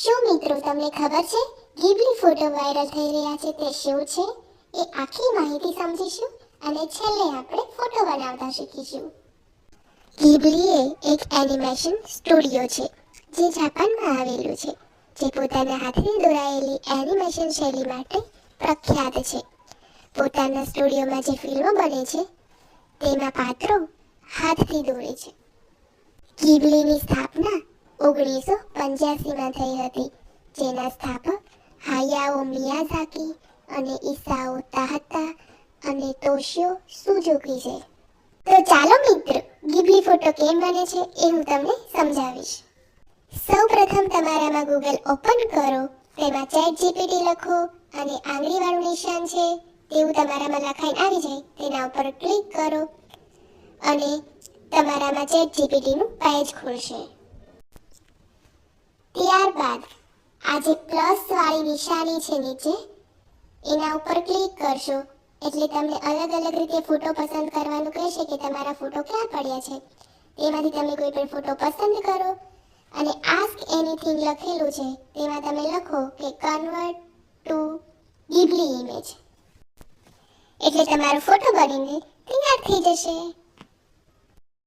શું મિત્રો તમને ખબર છે ગિબલી ફોટો વાયરલ થઈ રહ્યા છે તે શું છે? એ આખી માહિતી સમજીશું અને છેલ્લે આપણે ફોટો બનાવતા શીખીશું. ગિબલી એ એક એનિમેશન સ્ટુડિયો છે જે જાપાનમાં આવેલું છે, જે પોતાના હાથથી દોરાયેલી એનિમેશન શૈલી માટે પ્રખ્યાત છે. પોતાના સ્ટુડિયોમાં જે ફિલ્મો બને છે તેમાં પાત્રો હાથથી દોરે છે. ગિબલીની સ્થાપના 1985માં થઈ હતી, જેના સ્થાપક હાયાઓ મિયાઝાકી અને ઇસાઓ તાહતા અને તોશિયો સુઝુકી છે. તો ચાલો મિત્રો, ગિબલી ફોટો કેમ બને છે એ હું તમને સમજાવીશ. સૌપ્રથમ તમારામાં ગૂગલ ઓપન કરો, તેમાં ChatGPT લખો અને આંગળીવાળું નિશાન છે તેવું તમારામાં લખાઈને આવી જાય તેના ઉપર ક્લિક કરો અને તમારામાં ChatGPTનું પેજ ખુલશે. ત્યારબાદ આ જે પ્લસ વાળી નિશાની છે નીચે, એના ઉપર ક્લિક કરશો એટલે તમને અલગ અલગ રીતે ફોટો પસંદ કરવાનું કહેશે કે તમારા ફોટો ક્યાં પડ્યા છે. તેમાંથી તમે કોઈ પણ ફોટો પસંદ કરો અને આસ્ક એનીથિંગ લખેલું છે તેમાં તમે લખો કે કન્વર્ટ ટુ ગિબલી ઇમેજ, એટલે તમારો ફોટો બનીને તૈયાર થઈ જશે.